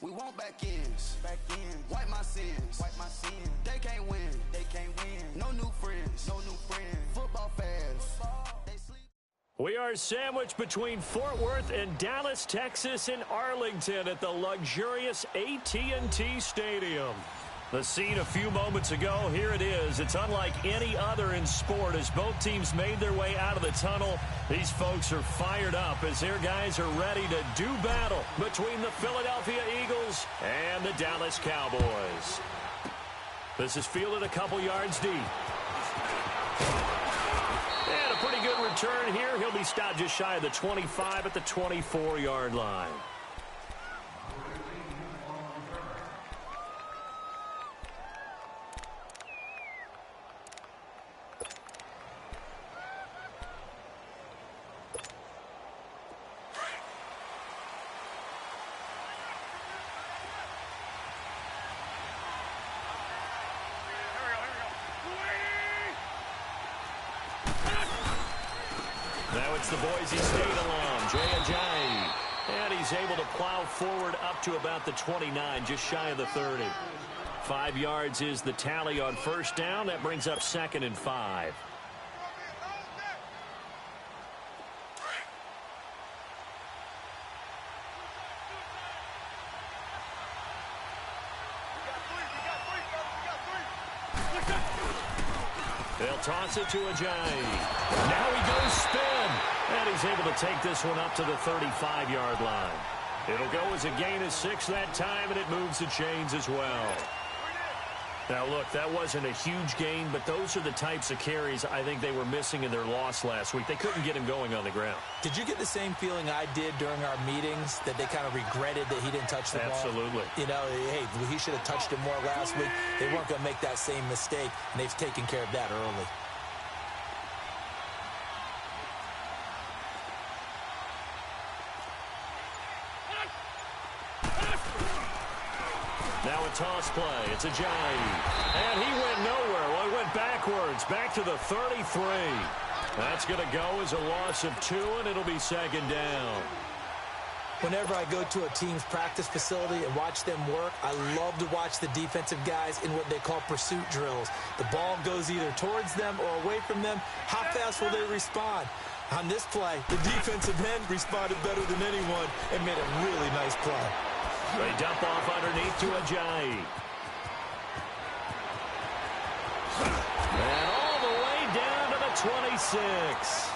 We want back ends. Wipe my sins. They can't win. No new friends. Football fans. We are sandwiched between Fort Worth and Dallas, Texas, and Arlington at the luxurious AT&T Stadium. The scene a few moments ago, here it is. It's unlike any other in sport as both teams made their way out of the tunnel. These folks are fired up as their guys are ready to do battle between the Philadelphia Eagles and the Dallas Cowboys. This is fielded a couple yards deep. And a pretty good return here. He'll be stopped just shy of the 25 at the 24-yard line. Now it's the Boise State alum, Jay Ajayi. And he's able to plow forward up to about the 29, just shy of the 30. 5 yards is the tally on first down. That brings up 2nd and 5. They'll toss it to Ajayi. Now he goes spin. And he's able to take this one up to the 35-yard line. It'll go as a gain of 6 that time, and it moves the chains as well. Now, look, that wasn't a huge gain, but those are the types of carries I think they were missing in their loss last week. They couldn't get him going on the ground. Did you get the same feeling I did during our meetings, that they kind of regretted that he didn't touch the ball? Absolutely. You know, hey, he should have touched it more last week. They weren't going to make that same mistake, and they've taken care of that early. Now a toss play. It's Ajayi. And he went nowhere. Well, he went backwards, back to the 33. That's going to go as a loss of 2, and it'll be 2nd down. Whenever I go to a team's practice facility and watch them work, I love to watch the defensive guys in what they call pursuit drills. The ball goes either towards them or away from them. How fast will they respond? On this play, the defensive end responded better than anyone and made a really nice play. They dump off underneath to Ajayi. And all the way down to the 26.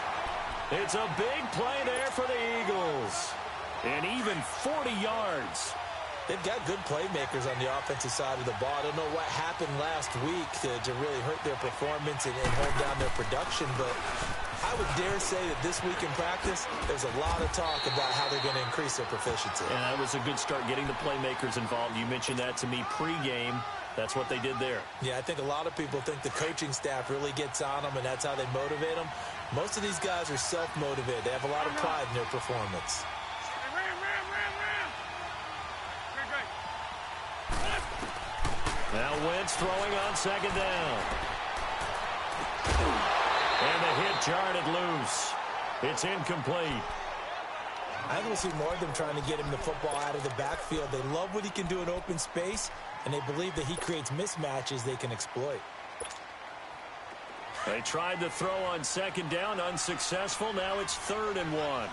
It's a big play there for the Eagles. And even 40 yards. They've got good playmakers on the offensive side of the ball. I don't know what happened last week to really hurt their performance and hold down their production, but I would dare say that this week in practice, there's a lot of talk about how they're going to increase their proficiency. And that was a good start, getting the playmakers involved. You mentioned that to me pregame. That's what they did there. Yeah, I think a lot of people think the coaching staff really gets on them, and that's how they motivate them. Most of these guys are self-motivated. They have a lot of pride in their performance. Now Wentz throwing on 2nd down. And the hit jarred it loose. It's incomplete. I will see more of them trying to get him the football out of the backfield. They love what he can do in open space, and they believe that he creates mismatches they can exploit. They tried to throw on 2nd down, unsuccessful. Now it's 3rd and 1.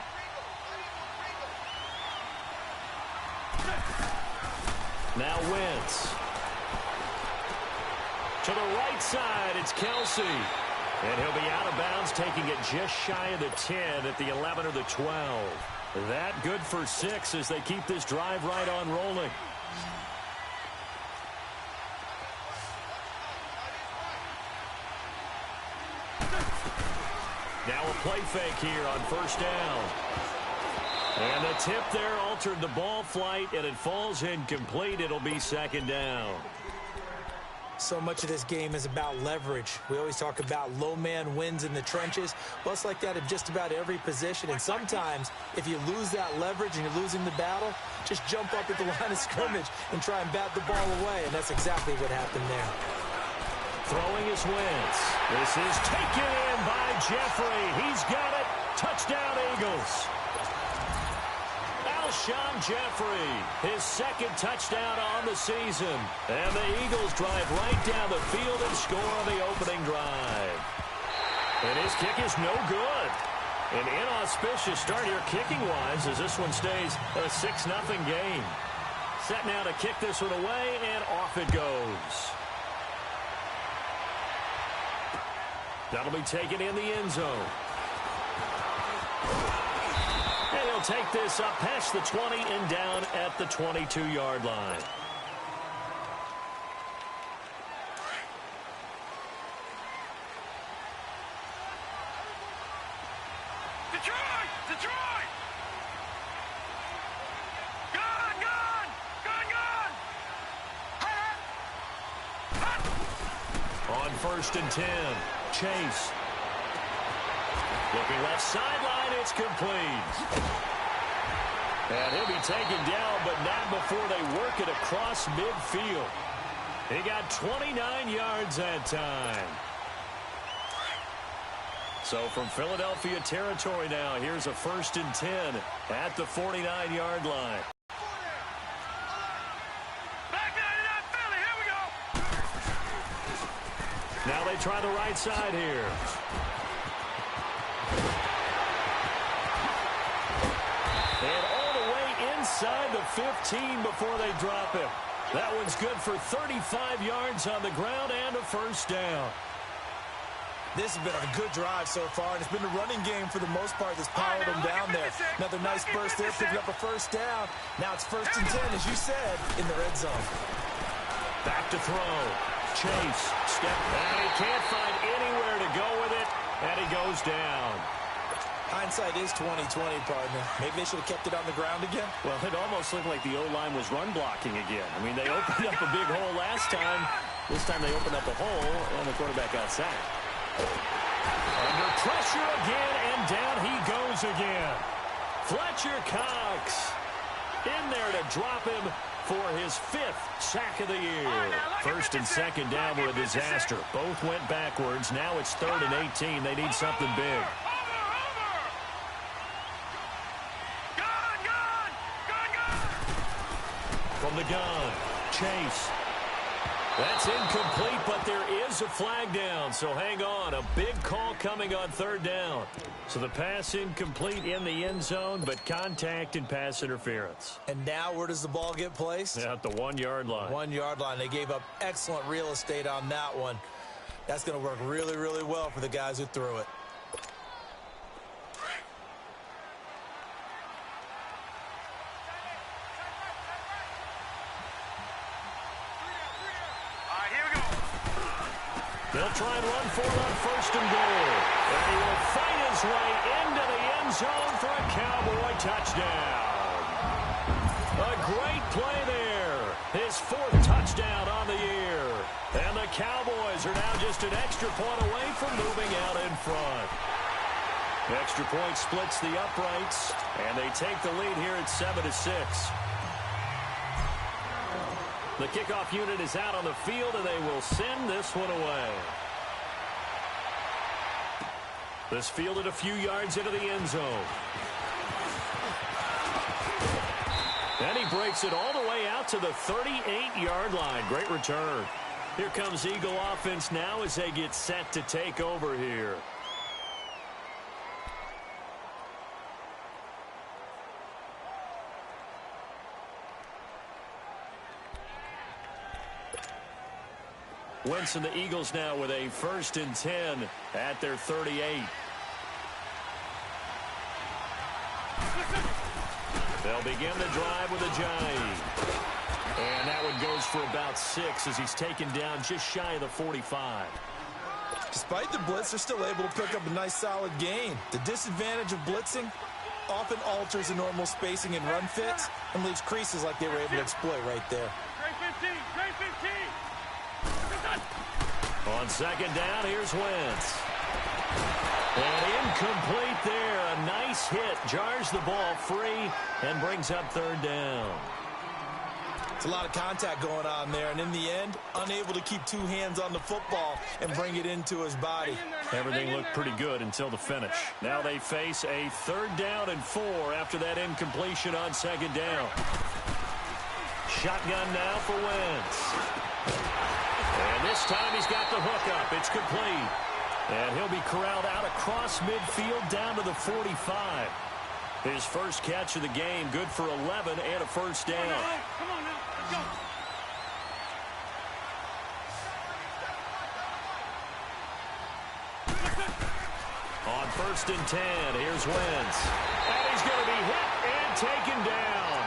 Now Wentz. To the right side, it's Kelsey. And he'll be out of bounds, taking it just shy of the 10 at the 11 or the 12. That good for 6 as they keep this drive right on rolling. Now a play fake here on 1st down. And the tip there altered the ball flight, and it falls incomplete. It'll be 2nd down. So much of this game is about leverage. We always talk about low man wins in the trenches. Well, it's like that in just about every position. And sometimes, if you lose that leverage and you're losing the battle, just jump up at the line of scrimmage and try and bat the ball away. And that's exactly what happened there. Throwing is Wentz. This is taken in by Jeffrey. He's got it. Touchdown, Eagles. Out Alshon Jeffrey, his second touchdown on the season. And the Eagles drive right down the field and score on the opening drive. And his kick is no good. An inauspicious start here kicking-wise as this one stays a 6-0 game. Set now to kick this one away, and off it goes. That'll be taken in the end zone. And he'll take this up past the 20 and down at the 22-yard line. Detroit! Gone! On 1st and 10, Chase. Looking left sideline, it's complete. And he'll be taken down, but not before they work it across midfield. He got 29 yards that time. So from Philadelphia territory now, here's a 1st and 10 at the 49-yard line. Back 99 Philly, here we go. Now they try the right side here. And all the way inside the 15 before they drop him. That one's good for 35 yards on the ground and a 1st down. This has been a good drive so far, and it's been the running game for the most part that's powered them down there. Another nice burst there, picking up a 1st down. Now it's 1st and 10, as you said, in the red zone. Back to throw. Chase, step back. He can't find anywhere to go with it, and he goes down. Hindsight is 20/20, partner. Maybe they should have kept it on the ground again. Well, it almost looked like the O-line was run blocking again. I mean, they opened up a big hole last time. This time they opened up a hole, and the quarterback got sacked. Under pressure again, and down he goes again. Fletcher Cox in there to drop him for his 5th sack of the year. 1st and 2nd down were a disaster. Both went backwards. Now it's 3rd and 18. They need something big. From the gun, Chase. That's incomplete, but there is a flag down, so hang on. A big call coming on 3rd down. So the pass incomplete in the end zone, but contact and pass interference. And now where does the ball get placed? At the 1-yard line. 1-yard line. They gave up excellent real estate on that one. That's going to work really, really well for the guys who threw it. They'll try and run for it on 1st and goal. And he will fight his way into the end zone for a Cowboy touchdown. A great play there. His 4th touchdown on the year. And the Cowboys are now just an extra point away from moving out in front. Extra point splits the uprights, and they take the lead here at 7-6. The kickoff unit is out on the field, and they will send this one away. This fielded a few yards into the end zone. And he breaks it all the way out to the 38-yard line. Great return. Here comes Eagle offense now as they get set to take over here. Wentz and the Eagles now with a 1st and 10 at their 38. They'll begin the drive with a jive. And that one goes for about 6 as he's taken down just shy of the 45. Despite the blitz, they're still able to pick up a nice solid gain. The disadvantage of blitzing often alters the normal spacing and run fits and leaves creases like they were able to exploit right there. Great 15, great 15. On 2nd down, here's Wentz. And incomplete there. A nice hit. Jars the ball free and brings up 3rd down. It's a lot of contact going on there, and in the end, unable to keep two hands on the football and bring it into his body. Everything looked pretty good until the finish. Now they face a 3rd down and 4 after that incompletion on 2nd down. Shotgun now for Wentz. And this time he's got the hook up. It's complete. And he'll be corralled out across midfield down to the 45. His first catch of the game, good for 11 and a 1st down. Come on now, let's go. On 1st and 10, here's Wentz. And he's going to be hit and taken down.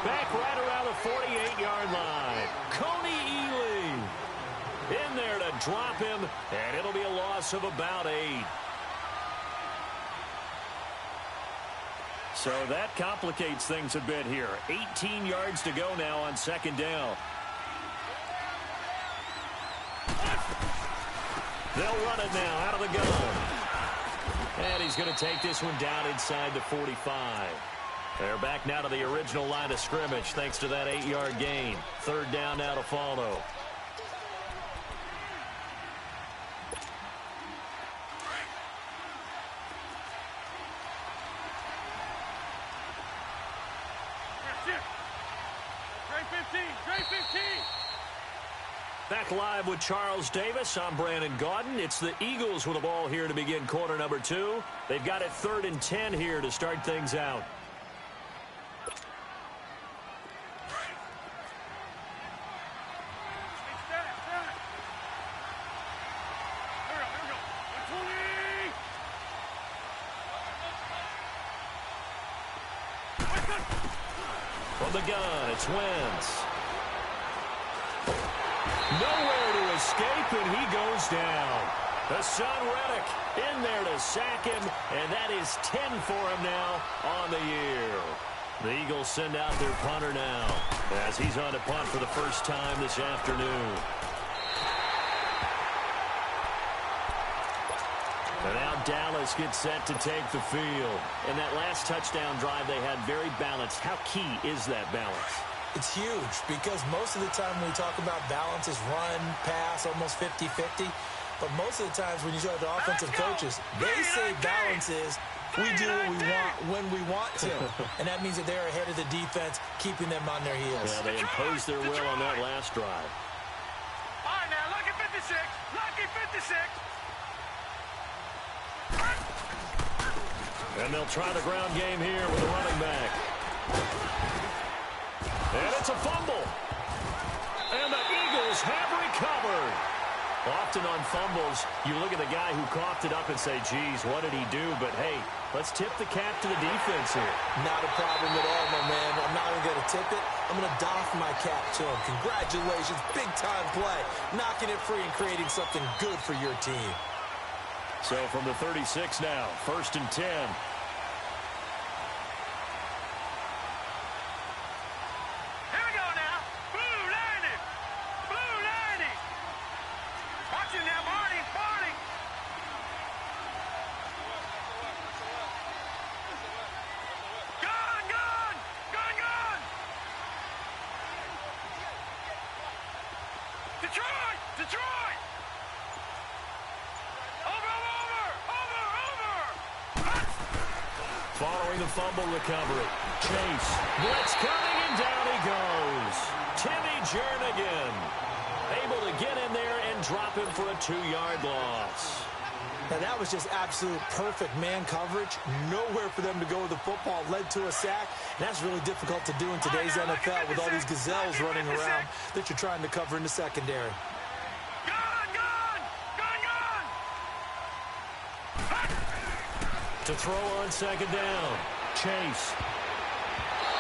Back right around the 48-yard line. Coney Ely in there to drop him, and it'll be a loss of about 8. So that complicates things a bit here. 18 yards to go now on 2nd down. They'll run it now out of the gun. And he's going to take this one down inside the 45. They're back now to the original line of scrimmage thanks to that 8-yard gain. 3rd down now to follow. Back live with Charles Davis. I'm Brandon Gaudin. It's the Eagles with the ball here to begin quarter number 2. They've got it 3rd and 10 here to start things out. From the gun, it's Wentz. Nowhere to escape, and he goes down. Hassan Reddick in there to sack him, and that is 10 for him now on the year. The Eagles send out their punter now as he's on to punt for the first time this afternoon. And now Dallas gets set to take the field. And that last touchdown drive they had very balanced. How key is that balance? It's huge because most of the time when we talk about balance is run, pass, almost 50-50. But most of the times when you talk to offensive coaches, they say balance is we do what we want when we want to. And that means that they're ahead of the defense, keeping them on their heels. Yeah, they imposed their will on that last drive. All right, now, lucky 56. Lucky 56. And they'll try the ground game here with a running back. And it's a fumble. And the Eagles have recovered. Often on fumbles, you look at the guy who coughed it up and say, geez, what did he do? But, hey, let's tip the cap to the defense here. Not a problem at all, my man. I'm not even going to tip it. I'm going to doff my cap to him. Congratulations. Big-time play. Knocking it free and creating something good for your team. So from the 36 now, 1st and 10. Detroit! Over! Following the fumble recovery, Chase, blitz coming, and down he goes. Timmy Jernigan able to get in there and drop him for a 2-yard loss. Now, that was just absolute perfect man coverage. Nowhere for them to go with the football. Led to a sack. And that's really difficult to do in today's NFL with all these gazelles running around that you're trying to cover in the secondary. To throw on 2nd down, Chase.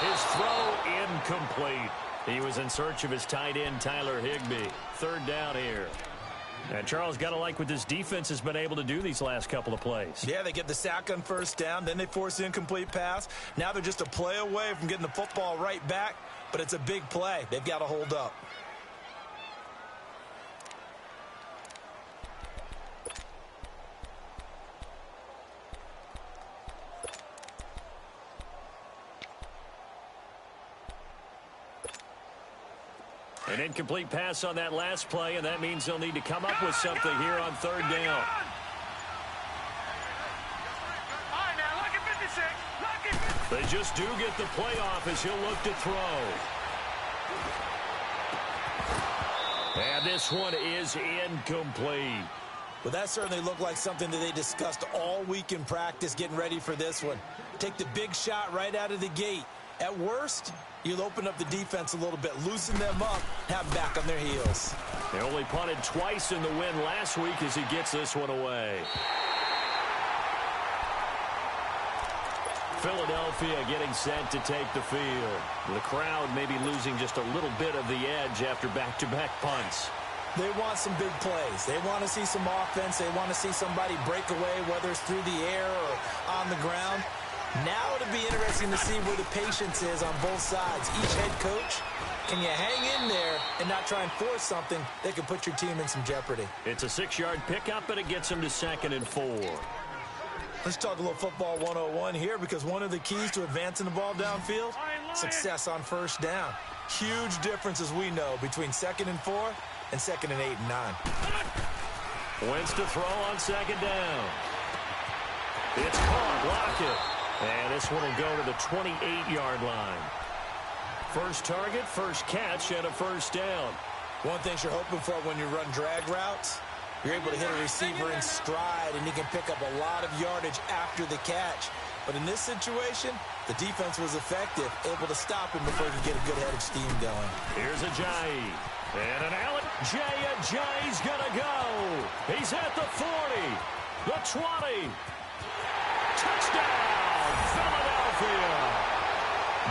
His throw incomplete. He was in search of his tight end, Tyler Higbee. 3rd down here. And Charles, got to like what this defense has been able to do these last couple of plays. Yeah, they get the sack on 1st down, then they force the incomplete pass. Now they're just a play away from getting the football right back, but it's a big play. They've got to hold up. An incomplete pass on that last play, and that means they'll need to come up with something here on third down. They just do get the playoff as he'll look to throw. And this one is incomplete. Well, that certainly looked like something that they discussed all week in practice getting ready for this one. Take the big shot right out of the gate. At worst, you'll open up the defense a little bit, loosen them up, have them back on their heels. They only punted twice in the win last week as he gets this one away. Philadelphia getting set to take the field. The crowd maybe losing just a little bit of the edge after back-to-back punts. They want some big plays. They want to see some offense. They want to see somebody break away, whether it's through the air or on the ground. Now it'll be interesting to see where the patience is on both sides. Each head coach, can you hang in there and not try and force something that could put your team in some jeopardy? It's a 6-yard pickup, and it gets them to 2nd and 4. Let's talk a little football 101 here, because one of the keys to advancing the ball downfield, success on first down. Huge difference, as we know, between 2nd and 4 and 2nd and 8 and 9. Wentz to throw on 2nd down. It's caught. Lockett. And this one will go to the 28-yard line. First target, first catch, and a first down. One thing you're hoping for when you run drag routes, you're able to hit a receiver in stride, and he can pick up a lot of yardage after the catch. But in this situation, the defense was effective, able to stop him before he could get a good head of steam going. Here's Ajayi. And an Allen. Ajayi's going to go. He's at the 40, the 20. Touchdown, Philadelphia.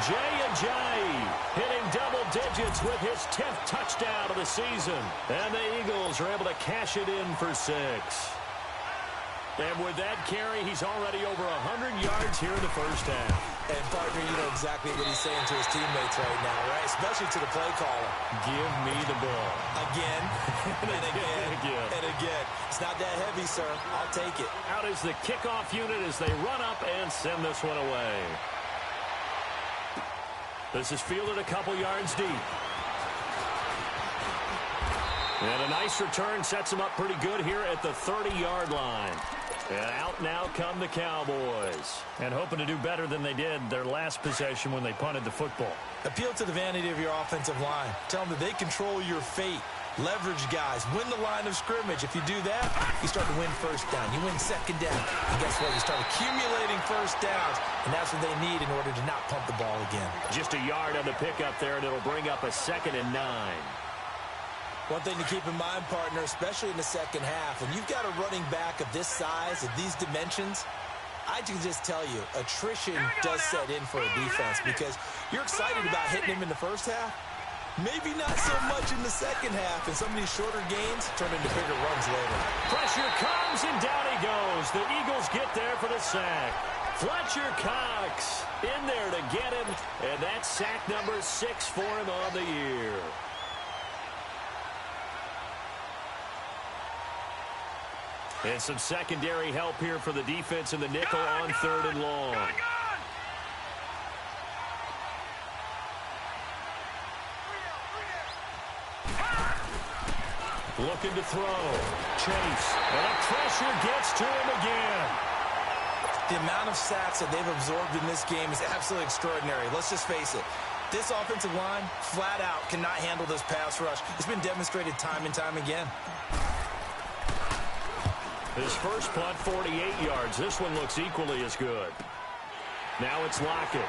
Ajayi hitting double digits with his 10th touchdown of the season. And the Eagles are able to cash it in for 6. And with that carry, he's already over 100 yards here in the first half. And, partner, you know exactly what he's saying to his teammates right now, right? Especially to the play caller. Give me the ball. Again, and again, and again. It's not that heavy, sir. I'll take it. Out is the kickoff unit as they run up and send this one away. This is fielded a couple yards deep. And a nice return sets him up pretty good here at the 30-yard line. And out now come the Cowboys. And hoping to do better than they did their last possession when they punted the football. Appeal to the vanity of your offensive line. Tell them that they control your fate. Leverage guys. Win the line of scrimmage. If you do that, you start to win first down. You win second down. And guess what? You start accumulating first downs. And that's what they need in order to not pump the ball again. Just a yard on the pickup there, and it'll bring up a 2nd and 9. One thing to keep in mind, partner, especially in the second half, when you've got a running back of this size, of these dimensions, I can just tell you, attrition does set in for a defense, because you're excited about hitting him in the first half. Maybe not so much in the second half, and some of these shorter gains turn into bigger runs later. Pressure comes, and down he goes. The Eagles get there for the sack. Fletcher Cox in there to get him, and that's sack number 6 for him on the year. And some secondary help here for the defense in the nickel on 3rd and long. Looking to throw. Chase. And the pressure gets to him again. The amount of sacks that they've absorbed in this game is absolutely extraordinary. Let's just face it. This offensive line, flat out, cannot handle this pass rush. It's been demonstrated time and time again. His first punt, 48 yards. This one looks equally as good. Now it's Lockett.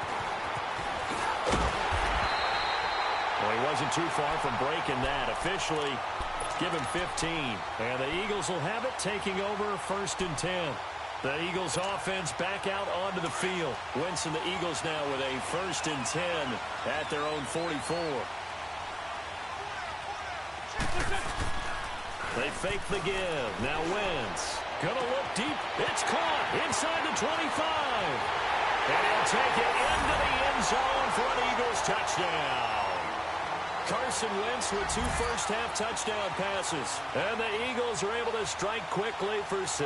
Well, he wasn't too far from breaking that. Officially, give him 15. And the Eagles will have it, taking over 1st and 10. The Eagles offense back out onto the field. Wentz and the Eagles now with a 1st and 10 at their own 44. They fake the give. Now Wentz. Gonna look deep. It's caught inside the 25. And he'll take it into the end zone for an Eagles touchdown. Carson Wentz with 2 first-half touchdown passes. And the Eagles are able to strike quickly for 6.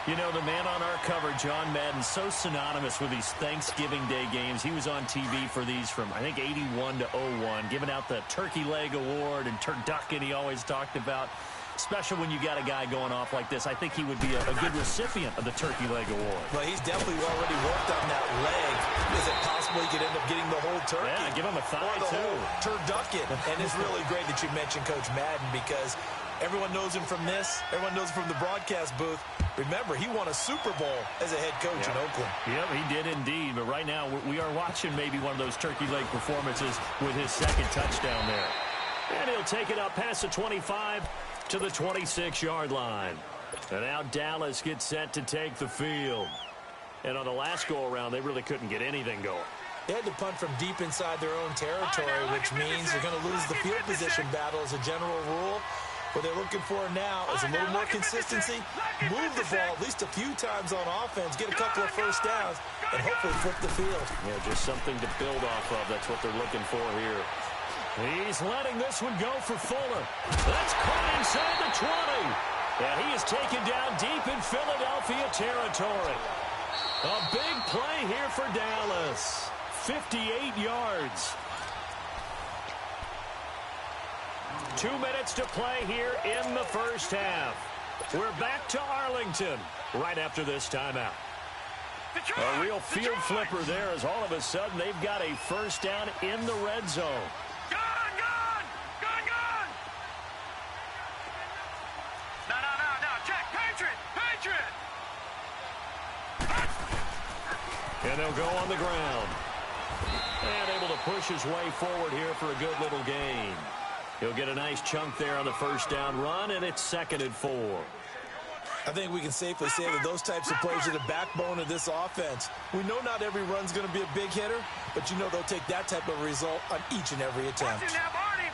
You know, the man on our cover, John Madden, so synonymous with these Thanksgiving Day games. He was on TV for these from, I think, 81 to 01, giving out the Turkey Leg Award and turducken he always talked about. Special when you got a guy going off like this. I think he would be a good recipient of the Turkey Leg Award. Well, he's definitely already worked on that leg. Is it possible he could end up getting the whole turkey? Yeah, give him a thigh, or the too. whole turducken. And it's really great that you mentioned Coach Madden because everyone knows him from this. Everyone knows him from the broadcast booth. Remember, he won a Super Bowl as a head coach in Oakland. Yep, he did indeed. But right now, we are watching maybe one of those turkey leg performances with his second touchdown there. And he'll take it up past the 25 to the 26-yard line. And now Dallas gets set to take the field. And on the last go-around, they really couldn't get anything going. They had to punt from deep inside their own territory, which means they're going to lose the field position battle as a general rule. What they're looking for now is a little more consistency, move the ball at least a few times on offense, get a couple of first downs, and hopefully flip the field. Yeah, just something to build off of. That's what they're looking for here. He's letting this one go for Fuller. That's caught inside the 20. And he is taken down deep in Philadelphia territory. A big play here for Dallas. 58 yards. 2 minutes to play here in the first half. We're back to Arlington right after this timeout. A real field flipper there as all of a sudden they've got a first down in the red zone. Gone! No, check, Patriot! And they'll go on the ground. And able to push his way forward here for a good little gain. He'll get a nice chunk there on the first down run, and it's 2nd and 4. I think we can safely say that those types of plays are the backbone of this offense. We know not every run's going to be a big hitter, but you know they'll take that type of result on each and every attempt. Watch it now, Barney!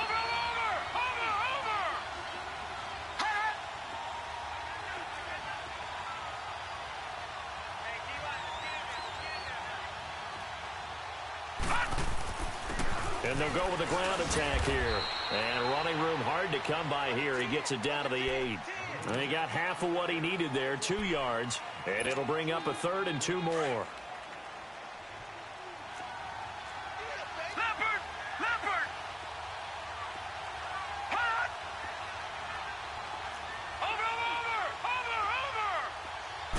Over! And they'll go with a ground attack here. And running room hard to come by here. He gets it down to the 8. And he got half of what he needed there, 2 yards. And it'll bring up a 3rd and 2 more. Leopard! Hot! Over!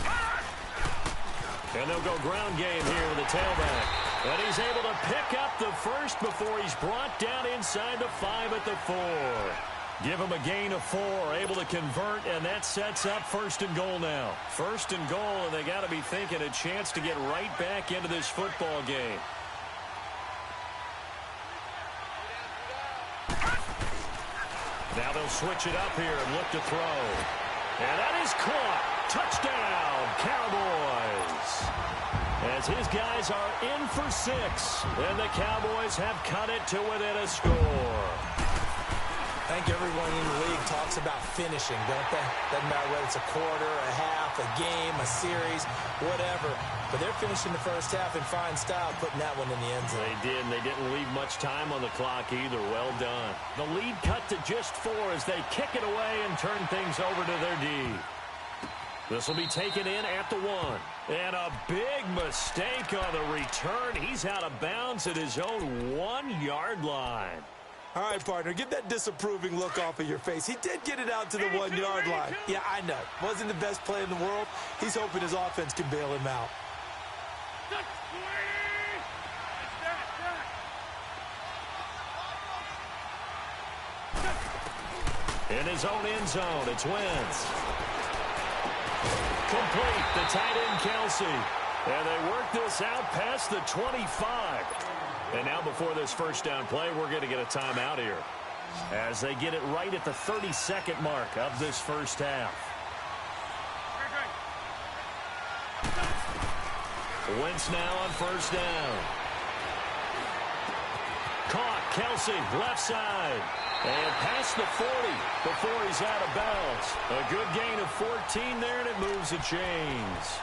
Hot! And they'll go ground game here with the tailback. And he's able to pick up the first before he's brought down inside the 5 at the 4. Give him a gain of 4, able to convert, and that sets up 1st and goal now. 1st and goal, and they got to be thinking a chance to get right back into this football game. Now they'll switch it up here and look to throw. And that is caught. Touchdown, Cowboys. As his guys are in for 6, and the Cowboys have cut it to within a score. I think everyone in the league talks about finishing, don't they? Doesn't matter whether it's a quarter, a half, a game, a series, whatever. But they're finishing the first half in fine style, putting that one in the end zone. They did, and they didn't leave much time on the clock either. Well done. The lead cut to just 4 as they kick it away and turn things over to their D. This will be taken in at the 1. And a big mistake on the return. He's out of bounds at his own 1-yard line. All right, partner, get that disapproving look off of your face. He did get it out to the 1-yard line. Yeah, I know. Wasn't the best play in the world. He's hoping his offense can bail him out. In his own end zone, it's Wentz. Complete, the tight end, Kelsey. And they work this out past the 25. And now before this first down play, we're going to get a timeout here. As they get it right at the 32nd mark of this first half. Wentz now on first down. Caught, Kelsey, left side. And past the 40 before he's out of bounds. A good gain of 14 there, and it moves the chains.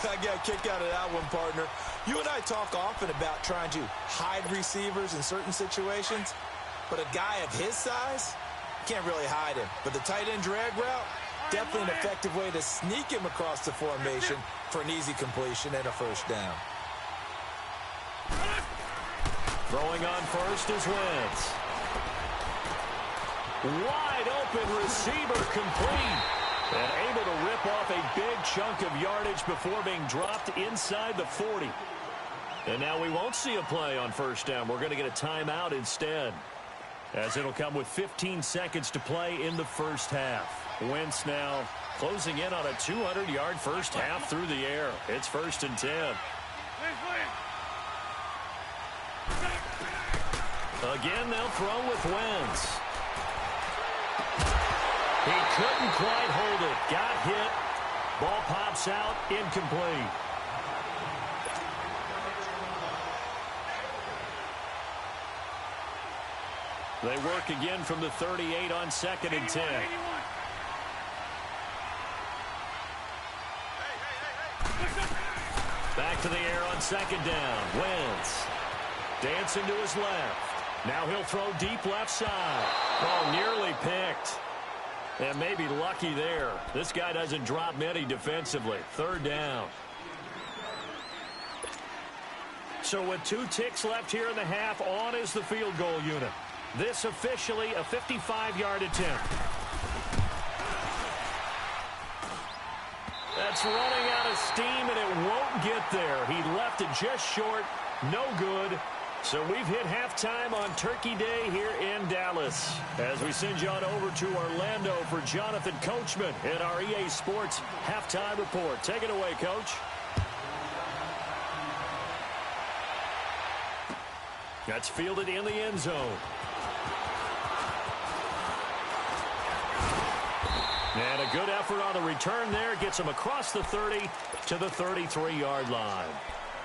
I got a kick out of that one, partner. You and I talk often about trying to hide receivers in certain situations, but a guy of his size, Can't really hide him. But the tight end drag route, definitely an effective way to sneak him across the formation for an easy completion and a first down. Throwing on first is Wentz. Wide open receiver, complete. And able to rip off a big chunk of yardage before being dropped inside the 40. And now we won't see a play on first down. We're going to get a timeout instead, as it'll come with 15 seconds to play in the first half. Wentz now closing in on a 200-yard first half through the air. It's 1st and 10. Again, they'll throw with Wentz. He couldn't quite hold it. Got hit. Ball pops out. Incomplete. They work again from the 38 on 2nd and 10. Back to the air on 2nd down. Wentz dancing to his left. Now he'll throw deep left side. Oh, nearly picked. And maybe lucky there. This guy doesn't drop many defensively. 3rd down. So with 2 ticks left here in the half, on is the field goal unit. This officially a 55-yard attempt. That's running out of steam, and it won't get there. He left it just short. No good. So we've hit halftime on Turkey Day here in Dallas. As we send you on over to Orlando for Jonathan Coachman in our EA Sports Halftime Report. Take it away, Coach. That's fielded in the end zone. And a good effort on the return there. Gets him across the 30 to the 33-yard line.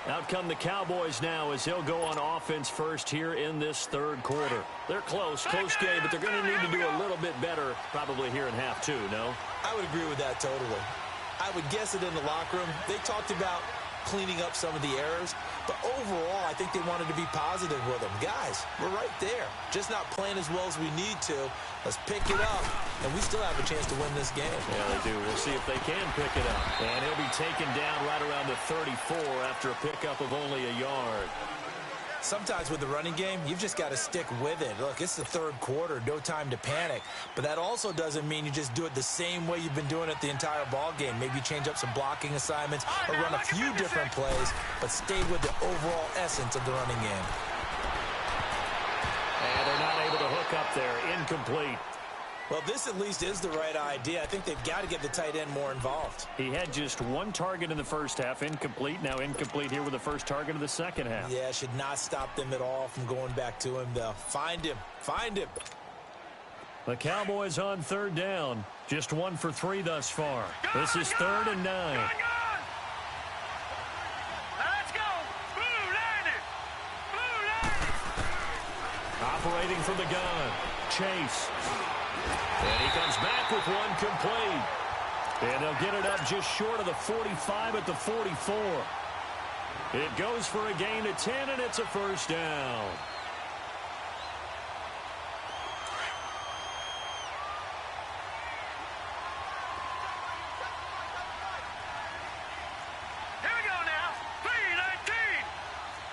Out come the Cowboys now as he'll go on offense first here in this 3rd quarter. They're close game, but they're going to need to do a little bit better probably here in half 2, no? I would agree with that totally. I would guess it in the locker room. They talked about cleaning up some of the errors, but overall, I think they wanted to be positive with them. Guys, we're right there. Just not playing as well as we need to. Let's pick it up, and we still have a chance to win this game. Yeah, they do. We'll see if they can pick it up. And he'll be taken down right around the 34 after a pickup of only a yard. Sometimes with the running game, you've just got to stick with it. Look, it's the 3rd quarter, no time to panic. But that also doesn't mean you just do it the same way you've been doing it the entire ball game. Maybe change up some blocking assignments or run a few different plays, but stay with the overall essence of the running game. And they're not able to hook up there. Incomplete. Well, this at least is the right idea. I think they've got to get the tight end more involved. He had just 1 target in the first half. Incomplete. Now incomplete here with the first target of the second half. Yeah, should not stop them at all from going back to him, though. Find him. Find him. The Cowboys on 3rd down. Just 1 for 3 thus far. This is 3rd and 9. Let's go. Blue Lightning. Operating from the gun. Chase. And he comes back with 1 complete. And they'll get it up just short of the 45 at the 44. It goes for a gain of 10, and it's a first down. Here we go now. 319.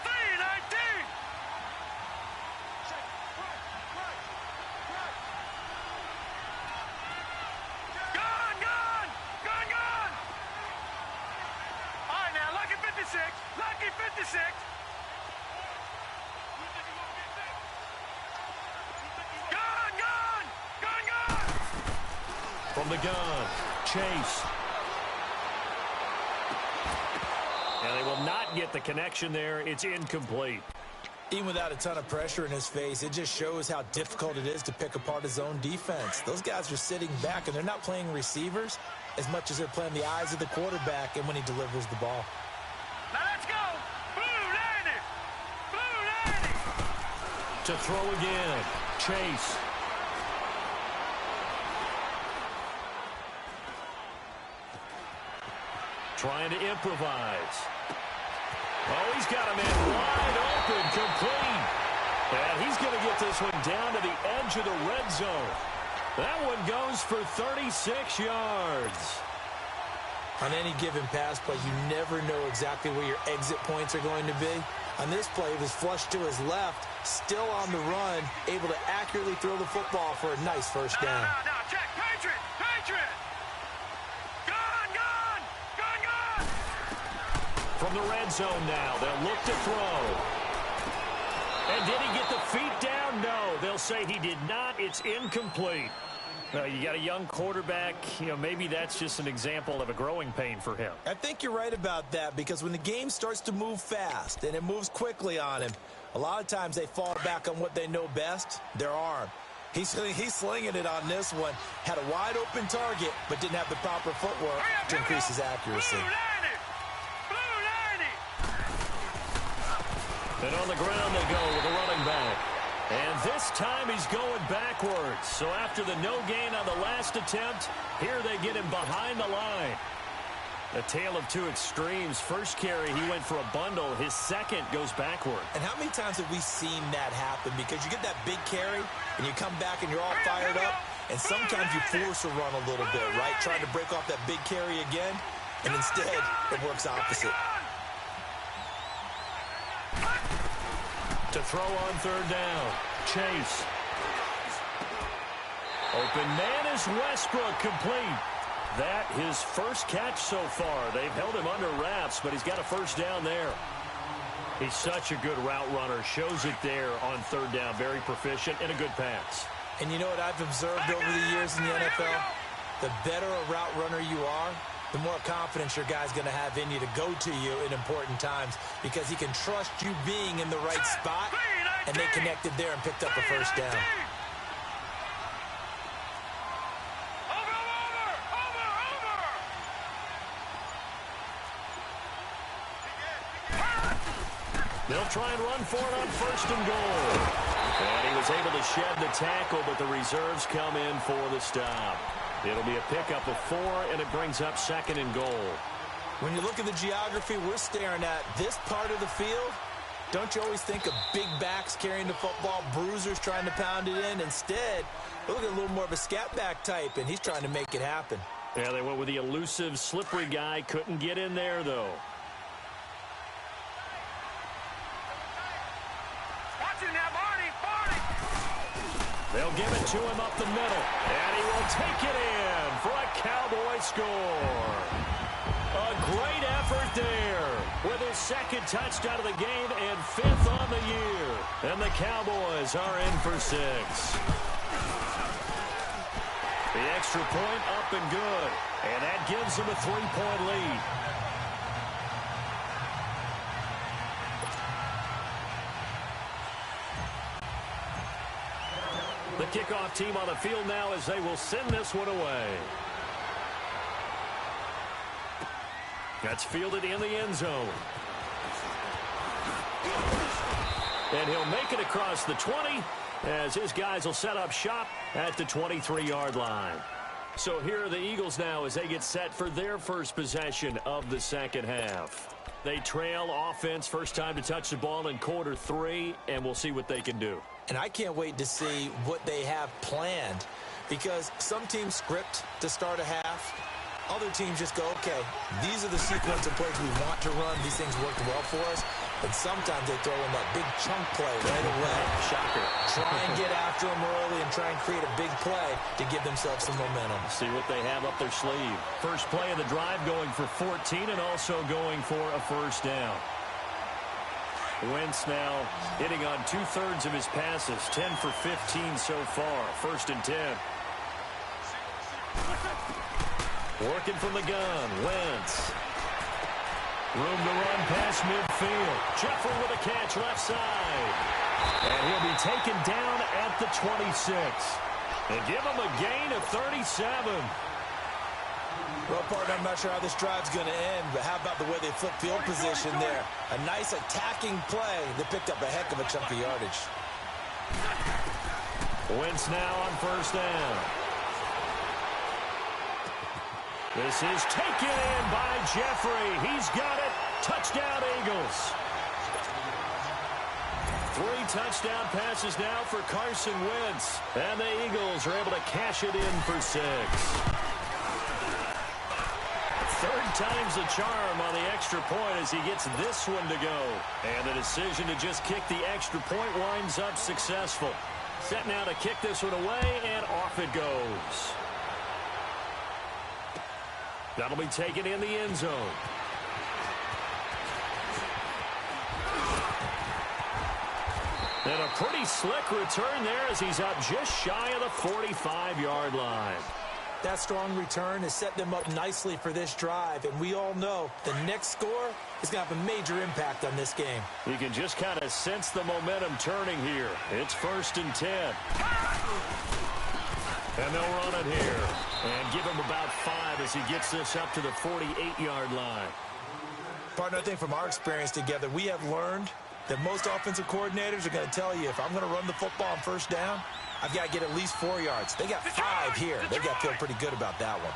319. Gone. All right, now, lucky 56. Lucky 56. Gone. From the gun, Chase. And they will not get the connection there. It's incomplete. Even without a ton of pressure in his face, it just shows how difficult it is to pick apart his own defense. Those guys are sitting back, and they're not playing receivers as much as they're playing the eyes of the quarterback and when he delivers the ball. Now let's go. Blue Lightning. To throw again, Chase. Trying to improvise. Oh, he's got a man wide open, complete. And he's going to get this one down to the edge of the red zone. That one goes for 36 yards. On any given pass play, you never know exactly where your exit points are going to be. On this play, it was flushed to his left, still on the run, able to accurately throw the football for a nice first down. Now, check. Patriot! Patriot! Gun! From the red zone now, they'll look to throw. And did he get the feet down? No, they'll say he did not. It's incomplete. You got a young quarterback, maybe that's just an example of a growing pain for him. I think you're right about that, because when the game starts to move fast and it moves quickly on him, a lot of times they fall back on what they know best, their arm. He's slinging it on this one. Had a wide open target, but didn't have the proper footwork to increase his accuracy. Blue 90! And on the ground they go with a running back. And this time he's going backwards. So after the no gain on the last attempt, here they get him behind the line. A tale of two extremes. First carry, he went for a bundle. His second goes backward. And how many times have we seen that happen? Because you get that big carry, and you come back and you're all fired up, and sometimes you force a run a little bit, right? Trying to break off that big carry again, and instead it works opposite. To throw on third down. Chase. Open man is Westbrook, complete. That his first catch so far. They've held him under wraps, but he's got a first down there. He's such a good route runner. Shows it there on third down. Very proficient and a good pass. And you know what I've observed over the years in the NFL? The better a route runner you are, the more confidence your guy's going to have in you to go to you in important times, because he can trust you being in the right spot, and they connected there and picked up a first down. They'll try and run for it on first and goal. And he was able to shed the tackle, but the reserves come in for the stop. It'll be a pickup of 4, and it brings up second and goal. When you look at the geography we're staring at, this part of the field, don't you always think of big backs carrying the football, bruisers trying to pound it in? Instead, look at a little more of a scat back type, and he's trying to make it happen. Yeah, they went with the elusive, slippery guy. Couldn't get in there, though. Watch it now, Barney! They'll give it to him up the middle, and he will take it in for a Cowboy score. A great effort there with his second touchdown of the game and 5th on the year. And the Cowboys are in for 6. The extra point up and good, and that gives them a 3-point lead. The kickoff team on the field now as they will send this one away. That's fielded in the end zone. And he'll make it across the 20 as his guys will set up shop at the 23-yard line. So here are the Eagles now as they get set for their first possession of the second half. They trail offense, first time to touch the ball in quarter 3, and we'll see what they can do. And I can't wait to see what they have planned, because some teams script to start a half. Other teams just go, okay, these are the sequence of plays we want to run. These things worked well for us. And sometimes they throw in that big chunk play right away. Shocker. Try and get after them early and try and create a big play to give themselves some momentum. See what they have up their sleeve. First play of the drive going for 14 and also going for a first down. Wentz now hitting on 2/3 of his passes, 10 for 15 so far. 1st and 10. Working from the gun, Wentz. Room to run past midfield. Jeffrey with a catch left side. And he'll be taken down at the 26. And give him a gain of 37. Well, partner, I'm not sure how this drive's going to end, but how about the way they flip field position there? A nice attacking play that picked up a heck of a chunk of yardage. Wentz now on first down. This is taken in by Jeffrey. He's got it. Touchdown, Eagles. 3 touchdown passes now for Carson Wentz. And the Eagles are able to cash it in for 6. Third time's the charm on the extra point as he gets this one to go. And the decision to just kick the extra point winds up successful. Set now to kick this one away, and off it goes. That'll be taken in the end zone. And a pretty slick return there as he's up just shy of the 45-yard line. That strong return has set them up nicely for this drive, and we all know the next score is going to have a major impact on this game. You can just kind of sense the momentum turning here. It's 1st and 10. And they'll run it here and give him about 5 as he gets this up to the 48-yard line. Partner, I think from our experience together, we have learned that most offensive coordinators are going to tell you, if I'm going to run the football on 1st down, I've got to get at least 4 yards. They got 5 here. They got to feel pretty good about that one.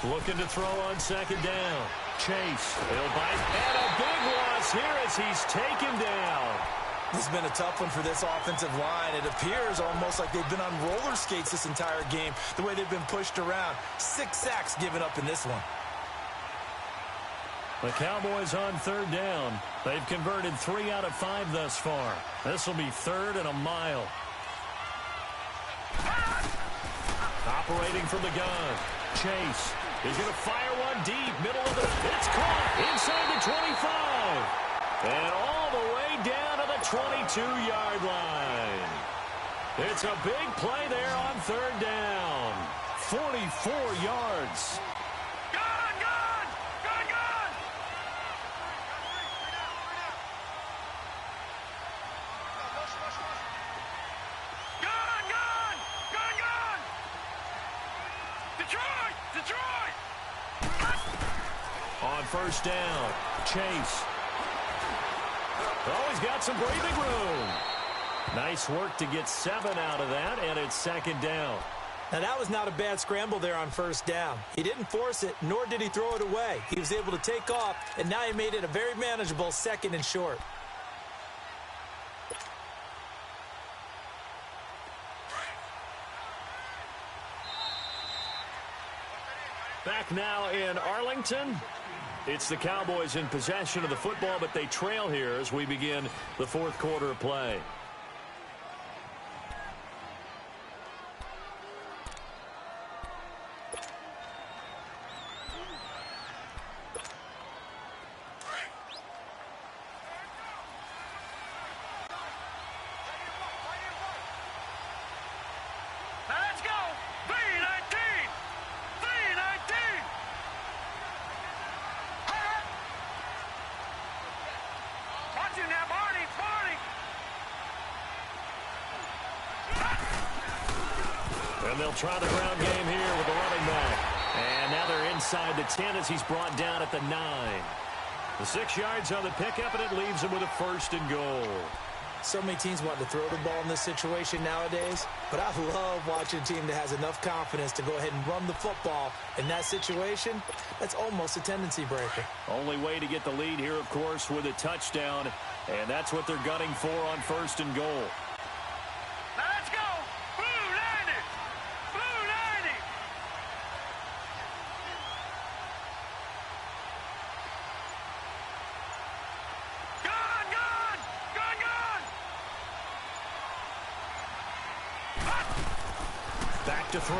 Looking to throw on 2nd down. Chase, he'll bite, and a big loss here as he's taken down. This has been a tough one for this offensive line. It appears almost like they've been on roller skates this entire game, the way they've been pushed around. 6 sacks given up in this one. The Cowboys on 3rd down. They've converted 3 out of 5 thus far. This will be 3rd and a mile. Operating from the gun. Chase is going to fire one deep. Middle of the... It's caught inside the 25. And all the way down to the 22-yard line. It's a big play there on 3rd down. 44 yards. On 1st down, Chase. Oh, he's got some breathing room. Nice work to get 7 out of that, and it's 2nd down. Now, that was not a bad scramble there on 1st down. He didn't force it, nor did he throw it away. He was able to take off, and now he made it a very manageable 2nd and short. Back now in Arlington. It's the Cowboys in possession of the football, but they trail here as we begin the 4th quarter of play. And they'll try the ground game here with the running back. And now they're inside the 10 as he's brought down at the 9. The 6 yards on the pickup, and it leaves him with a 1st and goal. So many teams want to throw the ball in this situation nowadays, but I love watching a team that has enough confidence to go ahead and run the football. In that situation, that's almost a tendency breaker. Only way to get the lead here, of course, with a touchdown, and that's what they're gunning for on 1st and goal. Let's go! Blue 90! Blue 90! Gun! Gun! Gun! Gun! Back to throw.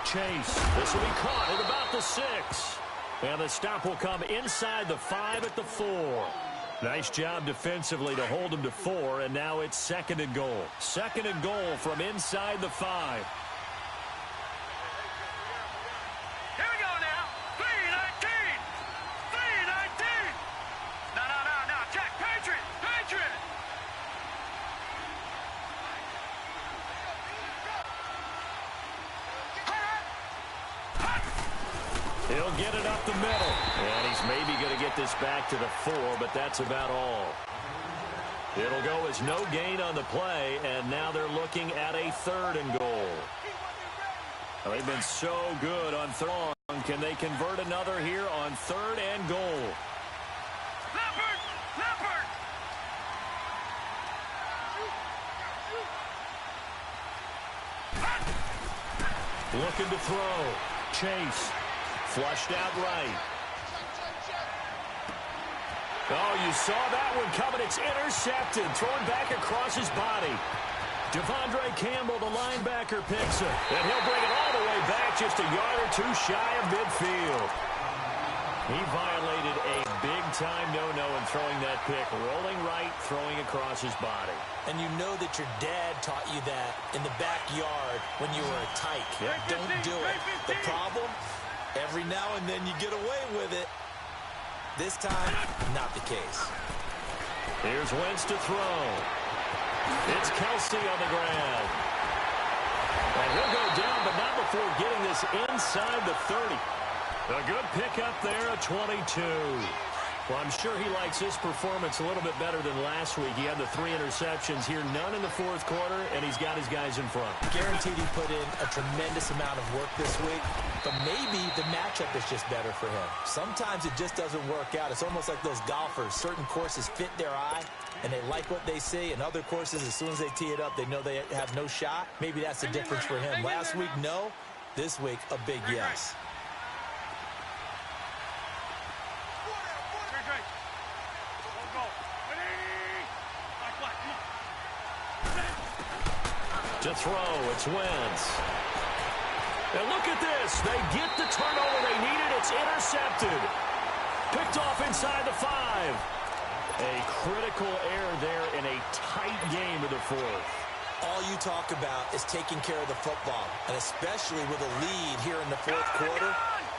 Chase. This will be caught at about the 6. And the stop will come inside the 5 at the 4. Nice job defensively to hold him to 4, and now it's 2nd and goal. 2nd and goal from inside the 5. Here we go now. 319! 319! No, Jack, Patriot! Patriot! He'll get it up the middle. And he's maybe going to get this back to the 4, but that's about all. It'll go as no gain on the play, and now they're looking at a 3rd and goal. Well, they've been so good on throwing. Can they convert another here on 3rd and goal? Leopard! Leopard! Looking to throw. Chase. Flushed out right. Oh, you saw that one coming. It's intercepted. Thrown back across his body. Devondre Campbell, the linebacker, picks it. And he'll bring it all the way back just a yard or two shy of midfield. He violated a big-time no-no in throwing that pick. Rolling right, throwing across his body. And you know that your dad taught you that in the backyard when you were a tyke. Yep. Don't do it. The problem, every now and then you get away with it. This time, not the case. Here's Wentz to throw. It's Kelsey on the ground. And he'll go down, but not before getting this inside the 30. A good pickup there, a 22. Well, I'm sure he likes his performance a little bit better than last week. He had the 3 interceptions here, none in the fourth quarter, and he's got his guys in front. Guaranteed he put in a tremendous amount of work this week, but maybe the matchup is just better for him. Sometimes it just doesn't work out. It's almost like those golfers. Certain courses fit their eye, and they like what they see, and other courses, as soon as they tee it up, they know they have no shot. Maybe that's the difference for him. Last week, no. This week, a big yes. To throw, it's Wentz. And look at this. They get the turnover they needed. It's intercepted. Picked off inside the 5. A critical error there in a tight game of the fourth. All you talk about is taking care of the football, and especially with a lead here in the fourth quarter.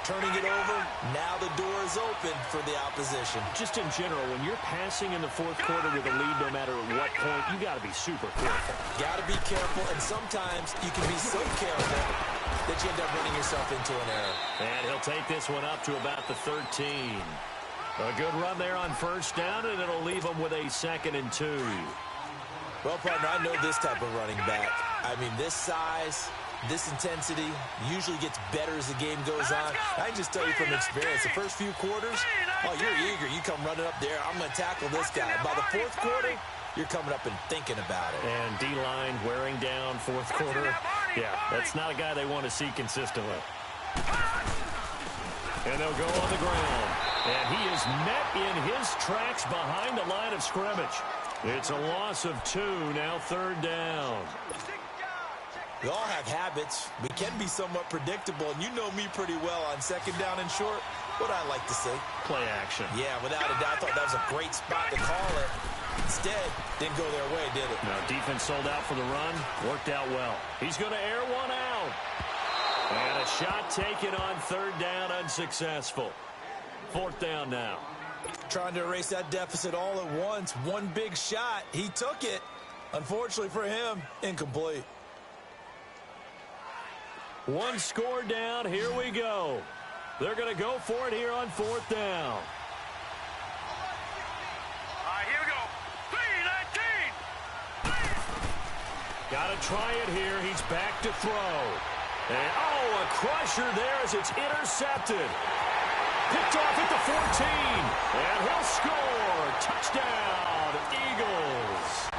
Turning it over, now the door is open for the opposition. Just in general, when you're passing in the fourth quarter with a lead, no matter at what point, you got to be super careful. Got to be careful, and sometimes you can be so careful that you end up running yourself into an error. And he'll take this one up to about the 13. A good run there on first down, and it'll leave him with a 2nd and 2. Well, partner, I know this type of running back. I mean, this size, this intensity usually gets better as the game goes on. I can just tell you from experience, the first few quarters, oh, you're eager. You come running up there, I'm going to tackle this guy. By the fourth quarter, you're coming up and thinking about it. And D-line wearing down fourth quarter. Yeah, that's not a guy they want to see consistently. And they'll go on the ground. And he is met in his tracks behind the line of scrimmage. It's a loss of 2, now 3rd down. We all have habits. We can be somewhat predictable, and you know me pretty well on 2nd down and short. What I like to see. Play action. Yeah, without a doubt, I thought that was a great spot to call it. Instead, didn't go their way, did it? No, defense sold out for the run. Worked out well. He's going to air one out. And a shot taken on 3rd down, unsuccessful. 4th down now. Trying to erase that deficit all at once. One big shot. He took it. Unfortunately for him, incomplete. 1 score down. Here we go. They're going to go for it here on 4th down. All right, here we go. 3-19. Got to try it here. He's back to throw. And, oh, a crusher there as it's intercepted. Picked off at the 14. And he'll score. Touchdown, Eagles.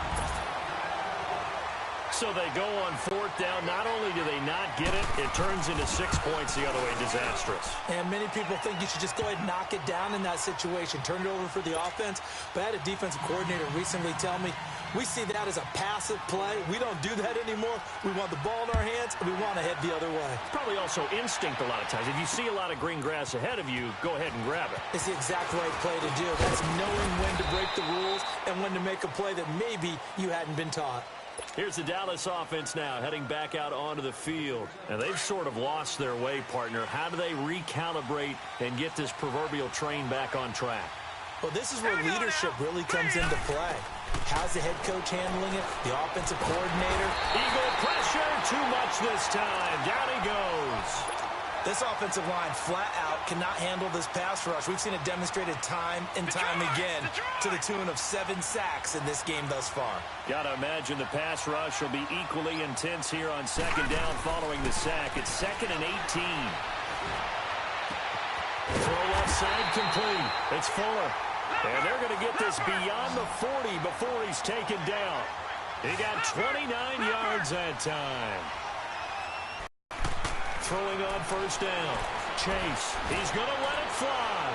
So they go on 4th down. Not only do they not get it, it turns into 6 points the other way. Disastrous. And many people think you should just go ahead and knock it down in that situation. Turn it over for the offense. But I had a defensive coordinator recently tell me, we see that as a passive play. We don't do that anymore. We want the ball in our hands, and we want to head the other way. Probably also instinct a lot of times. If you see a lot of green grass ahead of you, go ahead and grab it. It's the exact right play to do. That's knowing when to break the rules and when to make a play that maybe you hadn't been taught. Here's the Dallas offense now, heading back out onto the field. And they've sort of lost their way, partner. How do they recalibrate and get this proverbial train back on track? Well, this is where leadership really comes into play. How's the head coach handling it? The offensive coordinator? Eagle pressure, too much this time. Down he goes. This offensive line flat out cannot handle this pass rush. We've seen it demonstrated time and time again to the tune of 7 sacks in this game thus far. Got to imagine the pass rush will be equally intense here on 2nd down following the sack. It's 2nd and 18. Throw left side complete. It's Fuller. And they're going to get this beyond the 40 before he's taken down. He got 29 yards that time. throwing on first down. Chase, he's going to let it fly.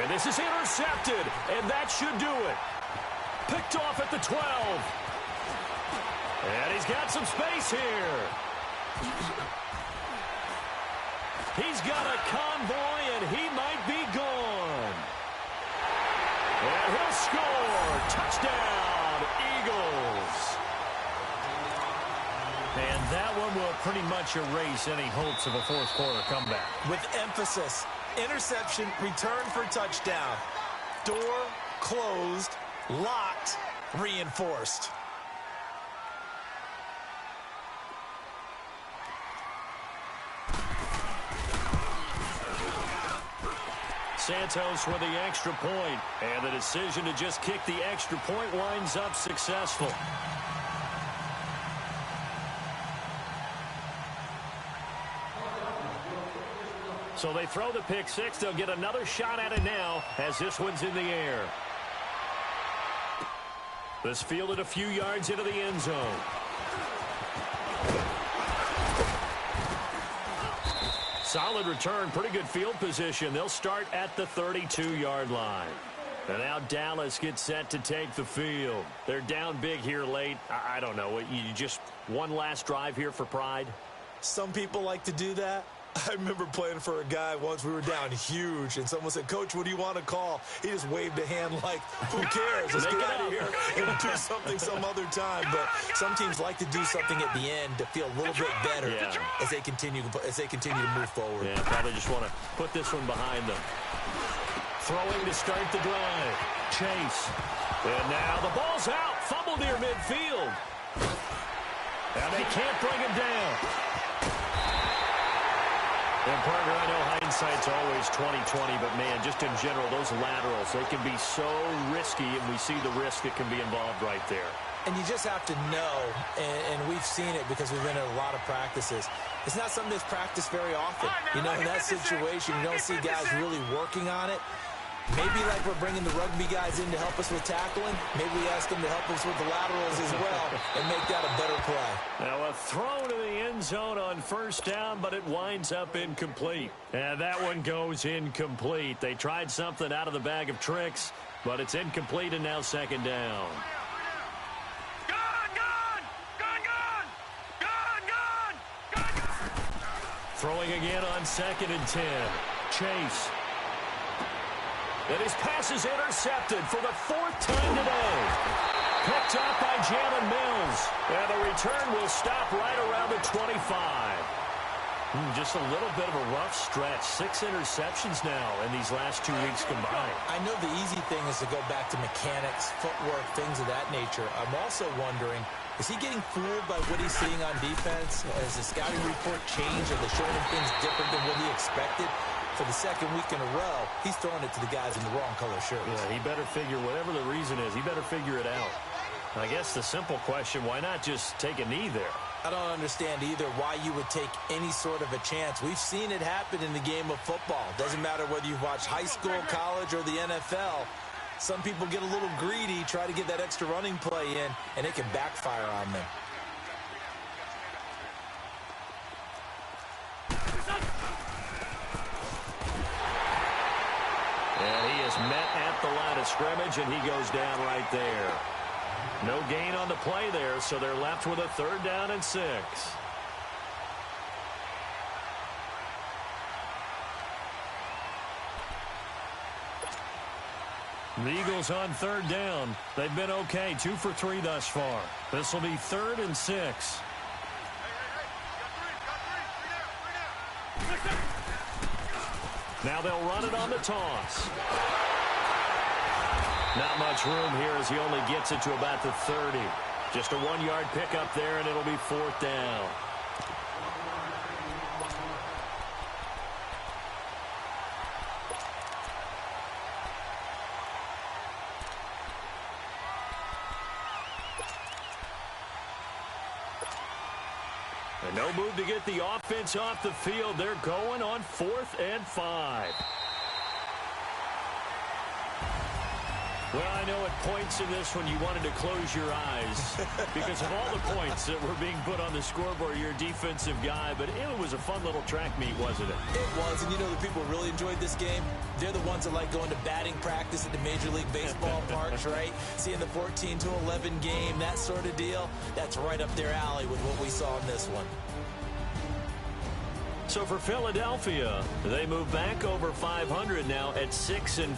And this is intercepted, and that should do it. Picked off at the 12. And he's got some space here. He's got a convoy, and he might be gone. And he'll score. Touchdown, Eagles. And that one will pretty much erase any hopes of a fourth quarter comeback. With emphasis, interception, return for touchdown. Door closed, locked, reinforced. Santos with the extra point, and the decision to just kick the extra point winds up successful. So they throw the pick six. They'll get another shot at it now as this one's in the air. This fielded a few yards into the end zone. Solid return, pretty good field position. They'll start at the 32-yard line. And now Dallas gets set to take the field. They're down big here late. I don't know. You just one last drive here for pride? Some people like to do that. I remember playing for a guy once. We were down huge, and someone said, "Coach, what do you want to call?" He just waved a hand like, "Who cares? Let's get out of here and do something some other time." But some teams like to do something at the end to feel a little bit better as they continue to move forward. Yeah, probably just want to put this one behind them. Throwing to start the drive. Chase. And now the ball's out. Fumble near midfield. And they can't bring him down. And, partner, I know hindsight's always 20/20, but, man, just in general, those laterals, they can be so risky, and we see the risk that can be involved right there. And you just have to know, and we've seen it because we've been in a lot of practices. It's not something that's practiced very often. You know, in that situation, you don't see guys really working on it. Maybe like we're bringing the rugby guys in to help us with tackling. Maybe we ask them to help us with the laterals as well and make that a better play. Now a throw to the end zone on first down, but it winds up incomplete. And that one goes incomplete. They tried something out of the bag of tricks, but it's incomplete and now second down. Throwing again on 2nd and 10. Chase. And his pass is intercepted for the 4th time today. Picked up by Jalen Mills. And the return will stop right around the 25. Just a little bit of a rough stretch. 6 interceptions now in these last 2 weeks combined. I know the easy thing is to go back to mechanics, footwork, things of that nature. I'm also wondering, is he getting fooled by what he's seeing on defense? Has the scouting report changed? Are they showing him things different than what he expected? For the 2nd week in a row, he's throwing it to the guys in the wrong color shirts. Yeah, he better figure, whatever the reason is, he better figure it out. I guess the simple question, why not just take a knee there? I don't understand either why you would take any sort of a chance. We've seen it happen in the game of football. Doesn't matter whether you watch high school, college, or the NFL. Some people get a little greedy, try to get that extra running play in, and it can backfire on them. And he is met at the line of scrimmage, and he goes down right there. No gain on the play there, so they're left with a 3rd down and 6. The Eagles on 3rd down. They've been okay, 2 for 3 thus far. This will be 3rd and 6. Now they'll run it on the toss. Not much room here as he only gets it to about the 30. Just a 1-yard pickup there, and it'll be 4th down. And no move to get the offense off the field. They're going on 4th and 5. Well, I know at points in this one you wanted to close your eyes because of all the points that were being put on the scoreboard. You're a defensive guy, but it was a fun little track meet, wasn't it? It was, and you know the people who really enjoyed this game? They're the ones that like going to batting practice at the Major League Baseball parks, right? Seeing the 14-11 game, that sort of deal. That's right up their alley with what we saw in this one. So for Philadelphia, they move back over 500 now at 6-5.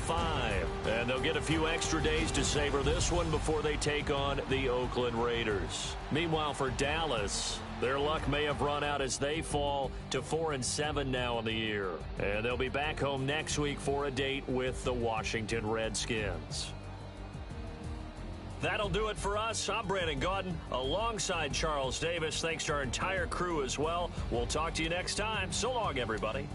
And they'll get a few extra days to savor this one before they take on the Oakland Raiders. Meanwhile, for Dallas, their luck may have run out as they fall to 4-7 now in the year. And they'll be back home next week for a date with the Washington Redskins. That'll do it for us. I'm Brandon Gaudin alongside Charles Davis. Thanks to our entire crew as well. We'll talk to you next time. So long, everybody.